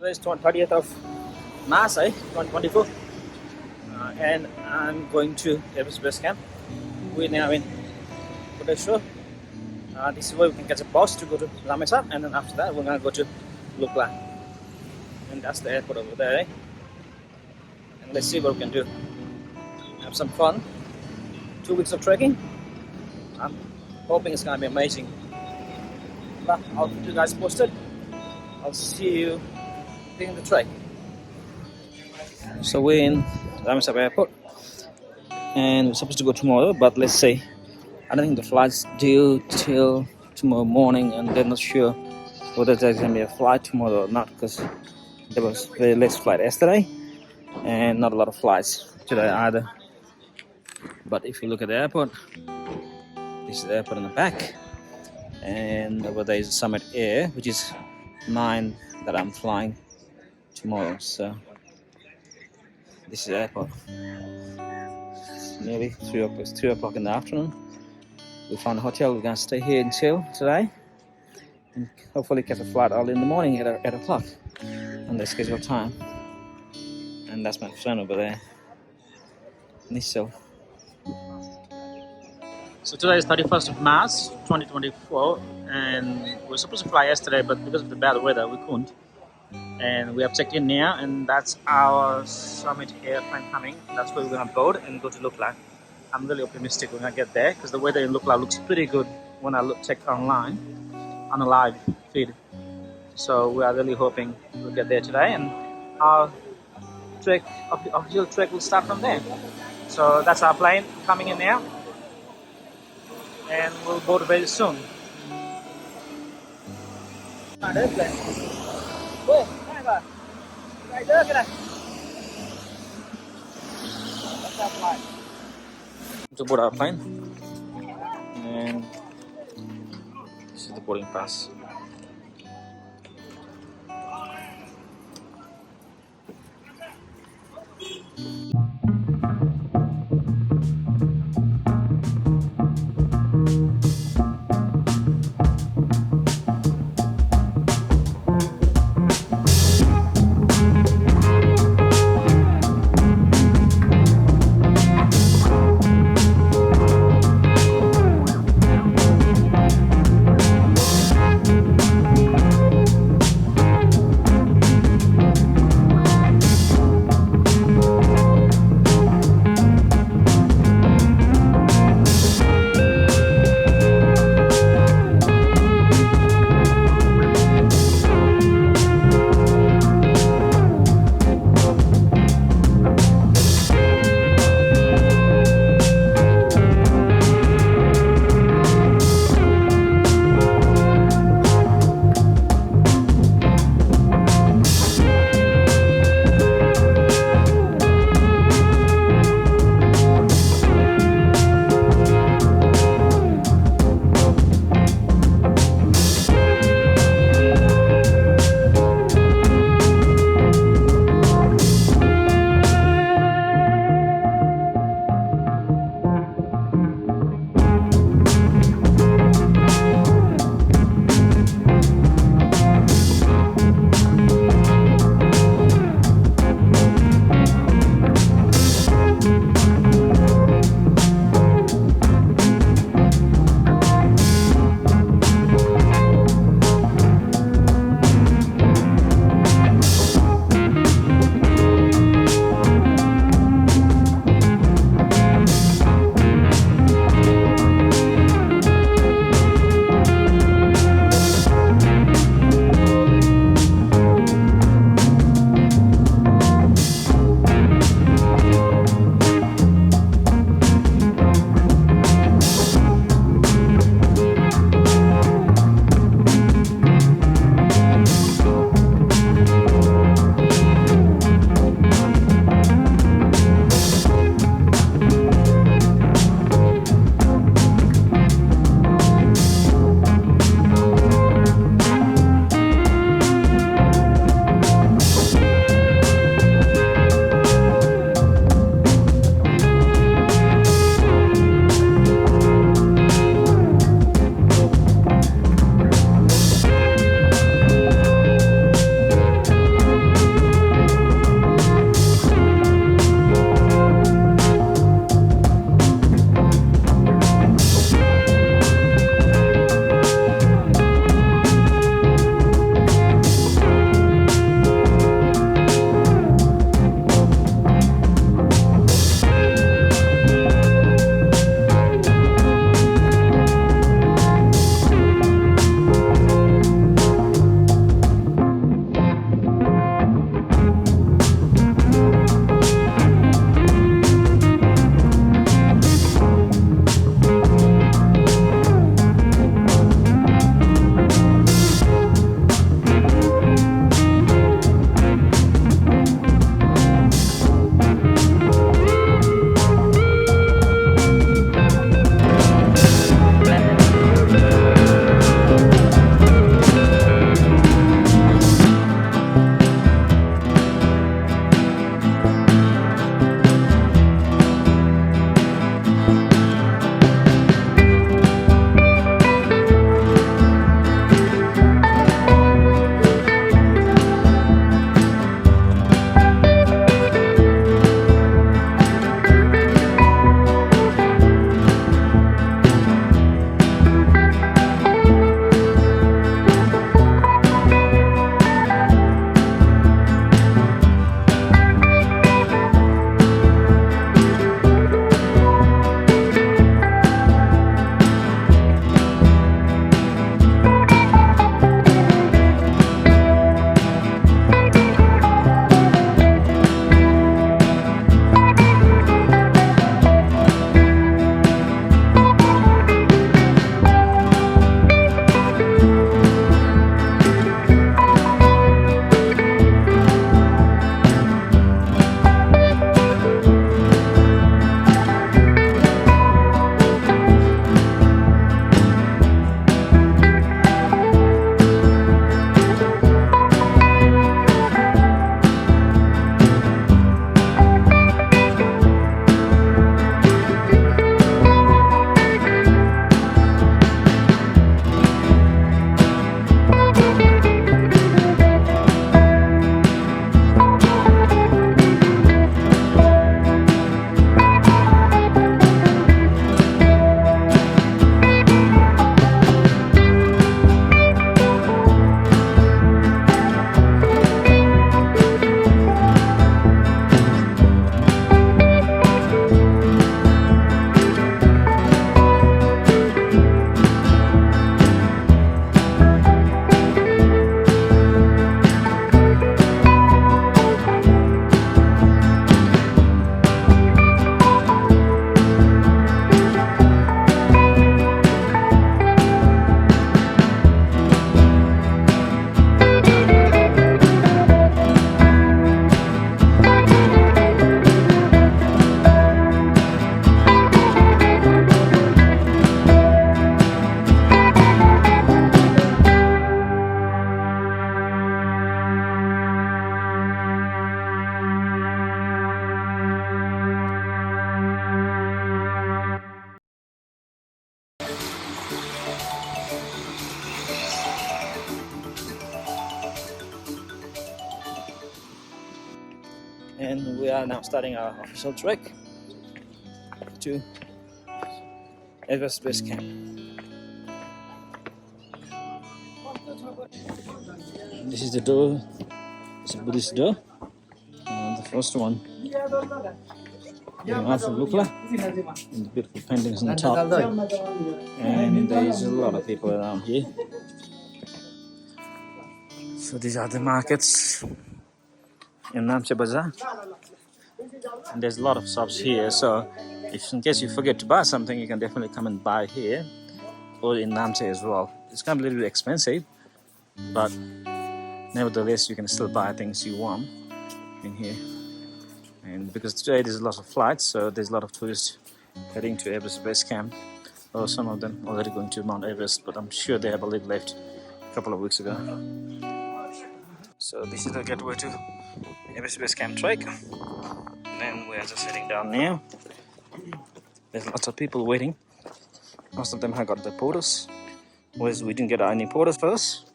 Today is 30th of March, 2024, and I'm going to Everest Base Camp. We're now in Phakding. This is where we can catch a bus to go to Ramechhap, and then after that we're gonna go to Lukla, and that's the airport over there. And let's see what we can do. Have some fun. 2 weeks of trekking. I'm hoping it's gonna be amazing. But I'll keep you guys posted. I'll see you during the trek. So we're in Ramechhap Airport, and we're supposed to go tomorrow, but let's see. I don't think the flight's due till tomorrow morning, and they're not sure whether there's gonna be a flight tomorrow or not, because there was very less flight yesterday, and not a lot of flights today either. But if you look at the airport, this is the airport in the back, and over there is Summit Air, which is mine that I'm flying tomorrow. So this is the airport. Nearly 3 o'clock in the afternoon. We found a hotel. We're gonna stay here and chill today, and hopefully catch a flight early in the morning at 8 o'clock on the scheduled time. And that's my friend over there, Niso. So today is 31st of March 2024, and we were supposed to fly yesterday, but because of the bad weather we couldn't. And we have checked in now, and that's our Summit airplane coming. That's where we're gonna board and go to Lukla. I'm really optimistic we're gonna get there, because the weather in Lukla looks pretty good when I checked online on a live feed. So we are really hoping we'll get there today, and our official trek will start from there. So that's our plane coming in now, and we'll board very soon. To board our plane, and this is the boarding pass. and we are now starting our official trek to Everest Base Camp. This is the door. It's a Buddhist door. The first one. Going out from Lukla. And the beautiful paintings on the top. And there is a lot of people around here. So these are the markets in Namche Bazaar. And there's a lot of shops here, so if in case you forget to buy something, you can definitely come and buy here or in Namche as well. It's kind of a little bit expensive, but nevertheless you can still buy things you want in here. And because today there's a lot of flights, so there's a lot of tourists heading to Everest Base Camp, or some of them already going to Mount Everest, but I'm sure they have a little left a couple of weeks ago. So this is the gateway to Everest Base Camp Trek. And we are just heading down now. There's lots of people waiting. Most of them have got the porters. Whereas we didn't get any porters first.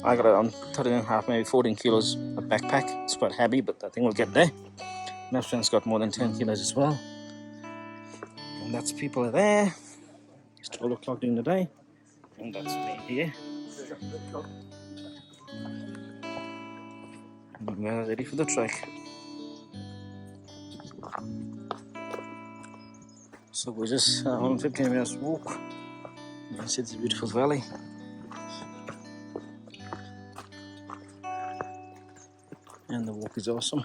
I got around 13.5, maybe 14 kilos of backpack. It's quite heavy, but I think we'll get there. My friend's got more than 10 kilos as well. And that's people are there. It's 12 o'clock during the day. And that's me here. And we're ready for the trek. So we're just on 15 minutes walk. You can see this beautiful valley. And the walk is awesome.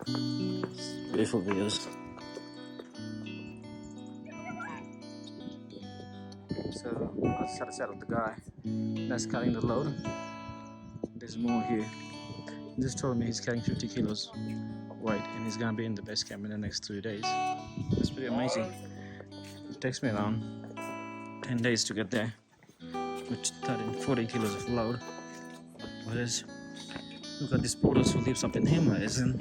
Beautiful views. So I just had a chat with the guy that's carrying the load. There's more here. He just told me he's carrying 50 kilos of weight and he's gonna be in the base camp in the next 3 days. That's pretty amazing. It takes me around 10 days to get there with 40 kilos of load. Whereas look at these porters who lives up in Himalayas and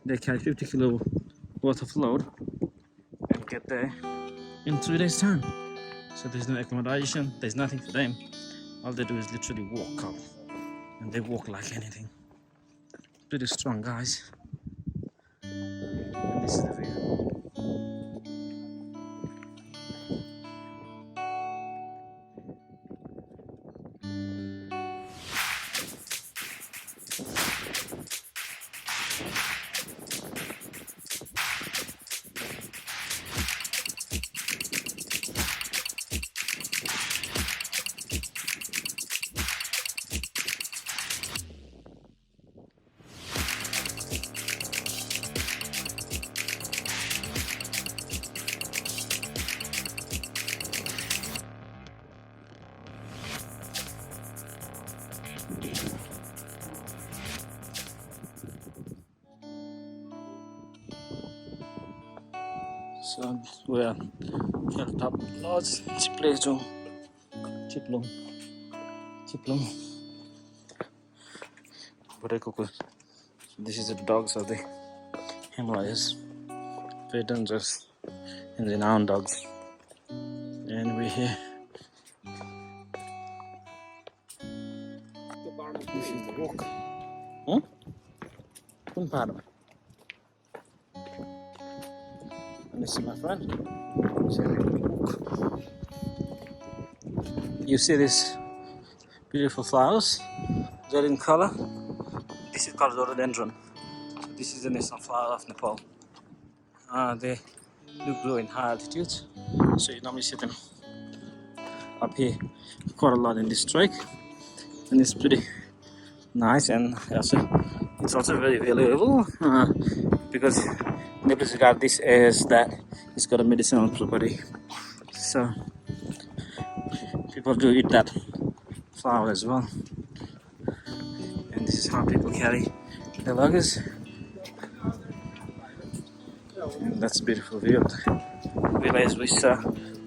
they carry 50 kilo worth of load and get there in 3 days time. So there's no accommodation, there's nothing for them. All they do is literally walk up, and they walk like anything. Pretty strong guys. And this is the view. So we are hilltop lodge, Chiplong. This is the dogs of the Himalayas. Very dangerous and renowned dogs. And we're here. This is the walk. And this is my friend. You see these beautiful flowers, red in color. This is called rhododendron. So this is the national flower of Nepal. They do grow in high altitudes, so you normally see them up here quite a lot in this trek, and it's pretty nice. And also, it's also very valuable because neighbors regard this as that it's got a medicinal property. So people do eat that flower as well. And this is how people carry their luggage. And that's a beautiful view of the village.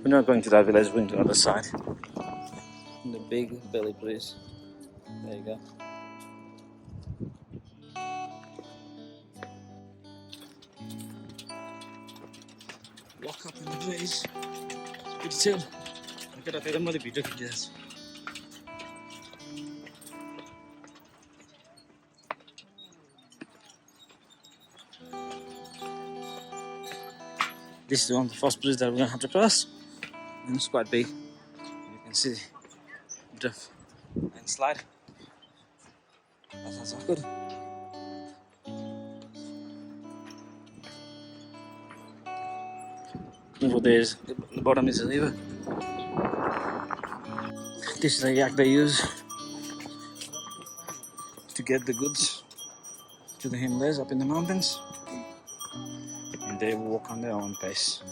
We're not going to that village, we're going to the other side. And the big belly breeze. There you go. Walk up in the breeze. It's pretty chill. Look at that, very beautiful videos. This is one of the first bridges that we're going to have to cross, and it's quite big. You can see a bit of landslide. That sounds good. Over there is the bottom is a river. This is a yak they use to get the goods to the Himalayas up in the mountains, and they walk on their own pace,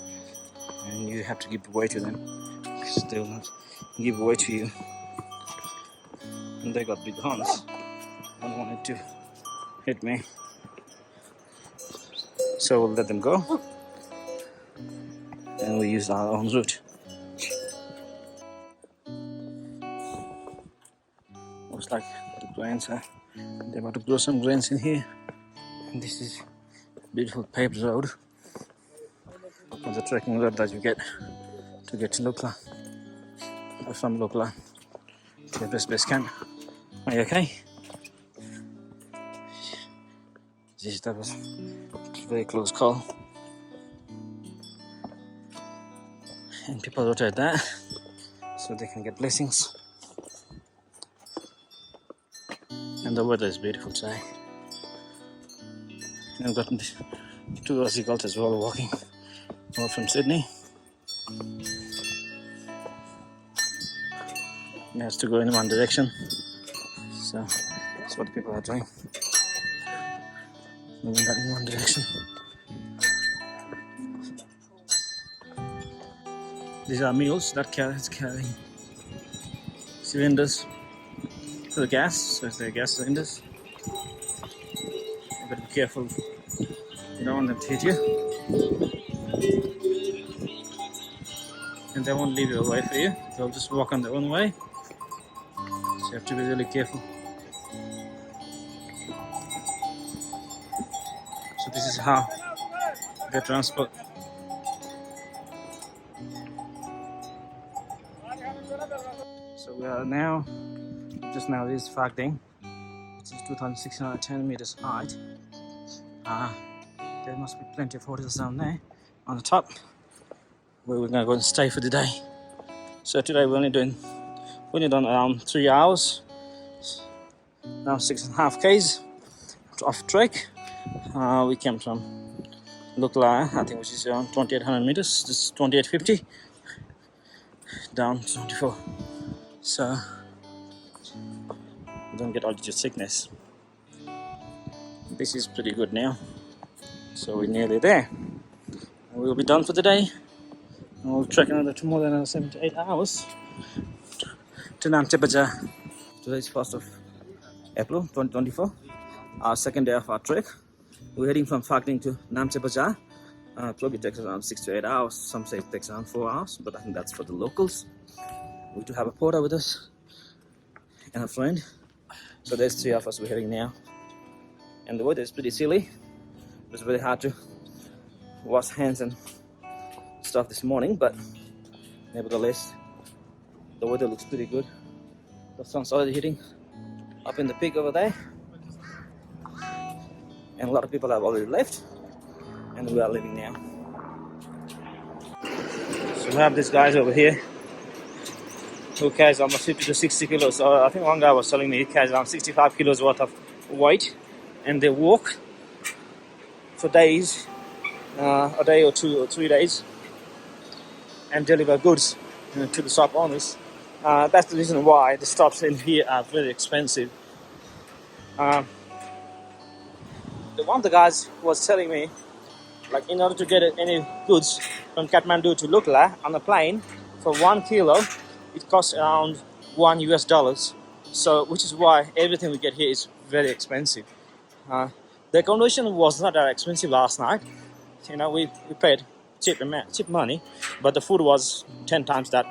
and you have to give way to them because they will not give way to you. And they got big horns. I don't want it to hit me, so we'll let them go, and we use our own route. Looks like the grains are, they're about to grow some grains in here. And this is a beautiful paved road, or the trekking road that you get to Lukla, or from Lukla to Everest Base Camp. Are you okay? Jeez, that was a very close call. And people rotate that so they can get blessings. And the weather is beautiful today. And I've got two Aussie girls as well walking over from Sydney. It has to go in one direction, so that's what people are doing, moving that in one direction. These are mules that carry cylinders for the gas, so it's their gas cylinders. You better be careful, you don't want them to hit you, and they won't leave a way for you, they'll just walk on their own way, so you have to be really careful. So this is how they transport. So we are now, just now is Phakding, which is 2,610 meters height. There must be plenty of hotels down there on the top, where we're gonna go and stay for the day. So today we're only done around 3 hours, now 6.5 k's off trek. We came from Lukla, I think, which is around 2,800 meters. This is 2,850 down to 24. So you don't get altitude sickness. This is pretty good now. So we're nearly there. And we'll be done for the day. And we'll trek another more than 7 to 8 hours to Namche Bazaar. Today is 1st of April 2024. Our second day of our trek. We're heading from Phakding to Namche Bazaar. Probably takes around 6 to 8 hours. Some say it takes around 4 hours, but I think that's for the locals. We do have a porter with us and a friend. So there's 3 of us. We're heading now. And the weather is pretty silly. It was very hard to wash hands and stuff this morning, but nevertheless, the weather looks pretty good. The sun's already hitting up in the peak over there. And a lot of people have already left, and we are leaving now. So we have these guys over here who carries almost 50 to 60 kilos. So I think one guy was telling me he carries around 65 kilos worth of weight, and they walk for days, a day or 2 or 3 days, and deliver goods to the shop owners. That's the reason why the stops in here are very expensive. One of the guys was telling me, like, in order to get any goods from Kathmandu to Lukla on a plane, for 1 kilo, it costs around $1. So, which is why everything we get here is very expensive. The accommodation was not that expensive last night. You know, we paid cheap money, but the food was 10 times that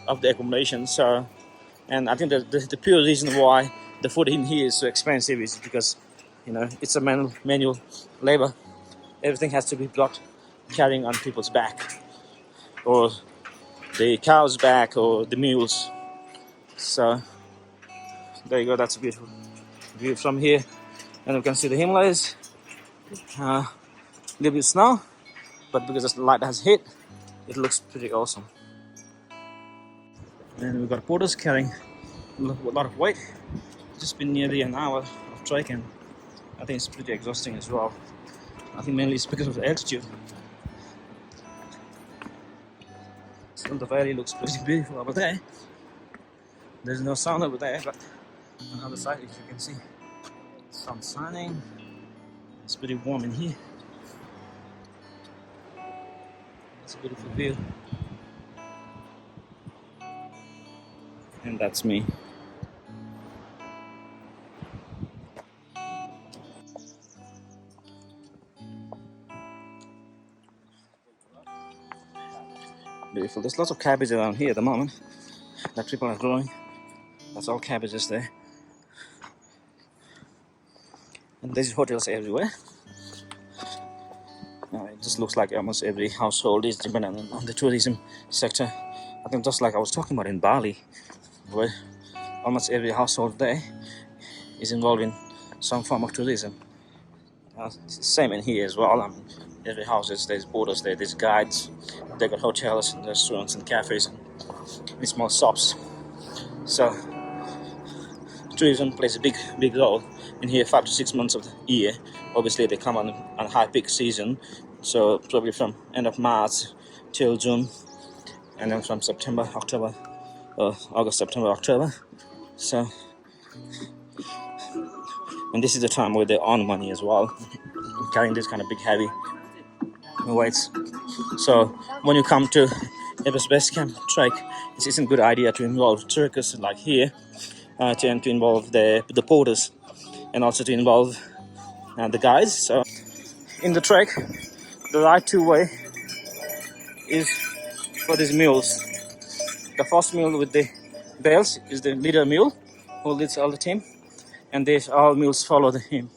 of the accommodation. So, and I think the pure reason why the food in here is so expensive is because, you know, it's a manual labor. Everything has to be brought carrying on people's back, or the cow's back, or the mules. So there you go. That's a beautiful view from here, and we can see the Himalayas. A little bit of snow, but because the light has hit, it looks pretty awesome. And we've got porters carrying a lot of weight. Just been nearly an hour of trekking. I think it's pretty exhausting as well. I think mainly it's because of the altitude. Still, the valley looks pretty beautiful over there. There's no sun over there, but on the other side, if you can see, sun shining. It's pretty warm in here. It's a beautiful view. And that's me. Beautiful. There's lots of cabbage around here at the moment that people are growing. That's all cabbages there. And there's hotels everywhere. It just looks like almost every household is dependent on the tourism sector. I think just like I was talking about in Bali, where almost every household there is involved in some form of tourism. It's the same in here as well. I mean, every house there's boarders there, there's guides, they've got hotels and restaurants and cafes and small shops. So tourism plays a big role in here 5 to 6 months of the year. Obviously they come on high peak season, so probably from end of March till June, and then from September, October, August, September, October. So, and this is the time where they earn money as well, carrying this kind of big heavy weights. So when you come to Everest Base Camp Trek, it's a good idea to involve trekkers like here, to involve the porters, and also to involve the guides. So in the trek, the right two-way is for these mules. The first mule with the bells is the leader mule who leads all the team, and these all mules follow him.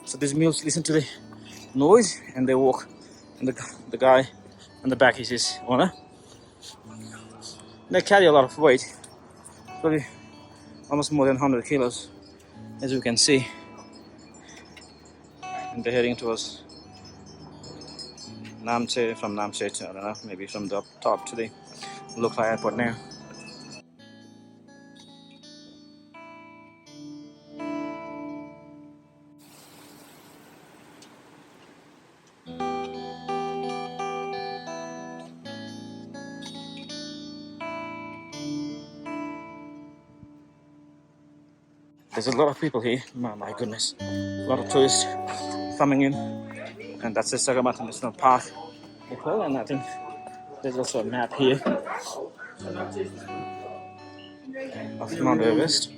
So these mules listen to the noise and they walk, and the guy on the back is his owner. They carry a lot of weight, probably almost more than 100 kilos, as you can see. And they're heading towards Namche, from Namche to, I don't know, maybe from the top to the Lukla airport now. There's a lot of people here, my goodness. A lot of tourists coming in, and that's the Sagamata National Park. And I think there's also a map here of Mount Everest.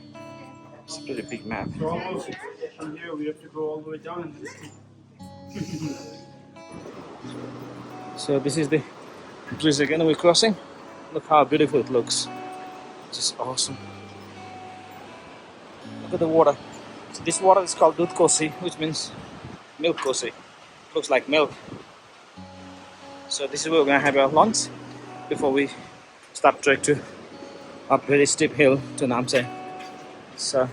It's a pretty big map. From here we have to go all the way down. So this is the bridge again we're crossing. Look how beautiful it looks. Just awesome. Look at the water. So this water is called Dudh Kosi, which means milk kosi. Looks like milk. So this is where we're gonna have our lunch before we start trek to up very steep hill to Namche. So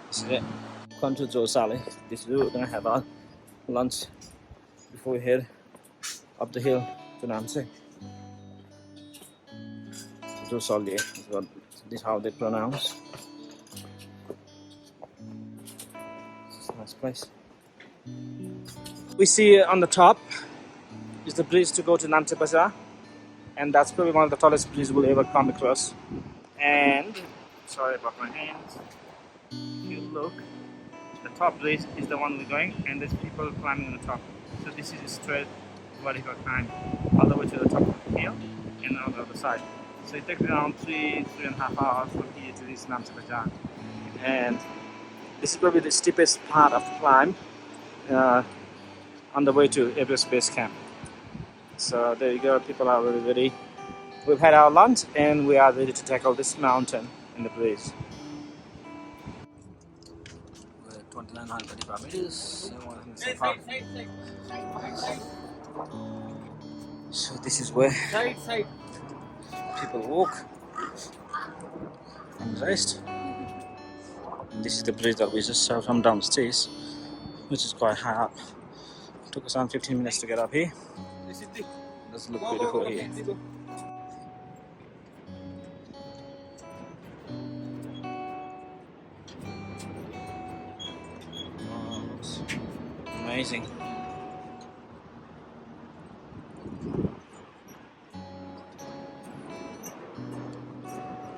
this is it. Come to Josali. This is where we're gonna have our lunch before we head up the hill to Namche. Josali is what this is how they pronounce. This is a nice place. We see on the top is the bridge to go to Namche Bazaar, and that's probably one of the tallest bridges we'll ever come across. And sorry about my hands. If you look, the top bridge is the one we're going, and there's people climbing on the top. So this is a straight vertical climb all the way to the top of the hill and on the other side. So it takes around 3.5 hours from here to this Namche Bazaar. And this is probably the steepest part of the climb on the way to Everest Base Camp. So there you go, people are really ready. We've had our lunch and we are ready to tackle this mountain in the bridge. We're at 2935 meters. So this is where people walk and rest. This is the bridge that we just saw from downstairs. which is quite high up. Took us around 15 minutes to get up here. Does look beautiful here. Oh, looks amazing.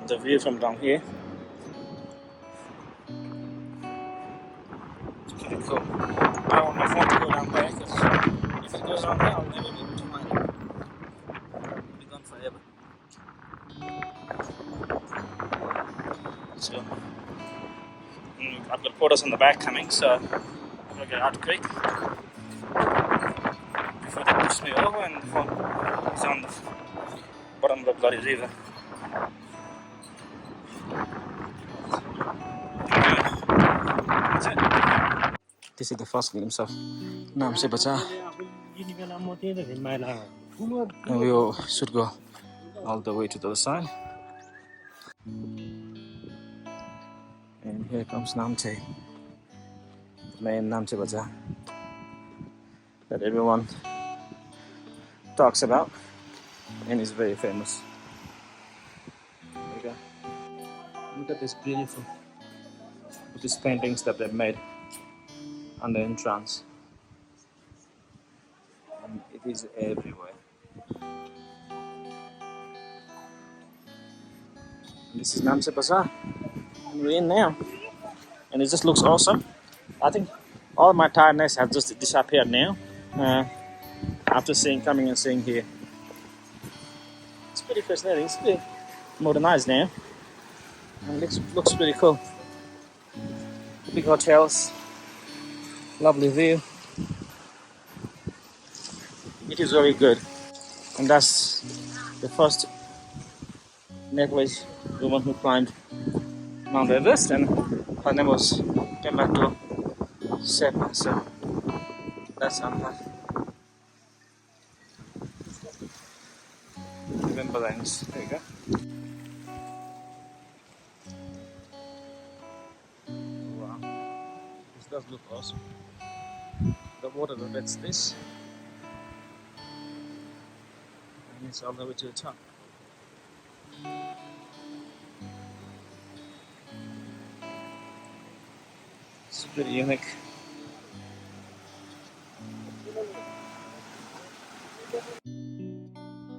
The view from down here. It's pretty cool. I don't want my phone to go down there because if it goes down there, I'll never be able to find it. It'll be gone forever. So, I've got photos on the back coming, so I'm gonna get out quick before they push me over and the phone is on the bottom of the bloody river. That's it. This is the first glimpse of Namche Bazaar, and we all should go all the way to the other side. And here comes Namche, the main Namche Bazaar that everyone talks about and is very famous. There you go. Look at this beautiful Buddhist paintings that they've made on the entrance. And it is everywhere. This is Namche Bazaar, and we're in now, and it just looks awesome. I think all my tiredness has just disappeared now after coming and seeing here. It's pretty fascinating. It's pretty modernized now, and it looks pretty cool. Big hotels, lovely view. It is very good, and that's the first Nepalese woman who climbed Mount Everest, and her name was kathmandu. So that's unheard. Remember that. There you go. Wow, this does look awesome. The water that's this, and it's all the way to the top. It's pretty unique.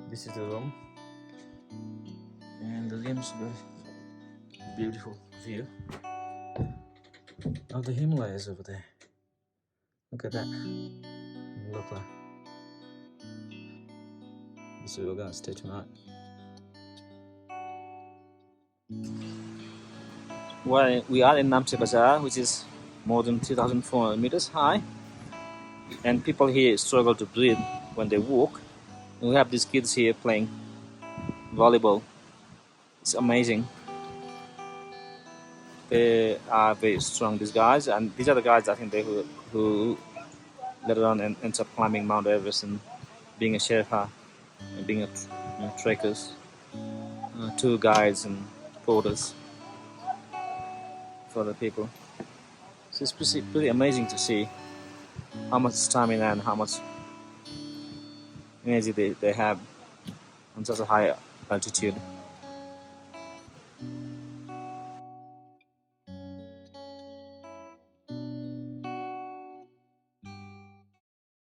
This is the room, and the room's got beautiful view of the Himalayas over there. Look at that, Lukla. This is where we're gonna stay tonight. Well, we are in Namche Bazaar, which is more than 3,400 meters high, and people here struggle to breathe when they walk. And we have these kids here playing volleyball. It's amazing. They are very strong, these guys, and these are the guys I think who later on ends up climbing Mount Everest and being a Sherpa and being a trekkers, tour guides and porters for the people. So it's pretty amazing to see how much stamina and how much energy they have on such a high altitude.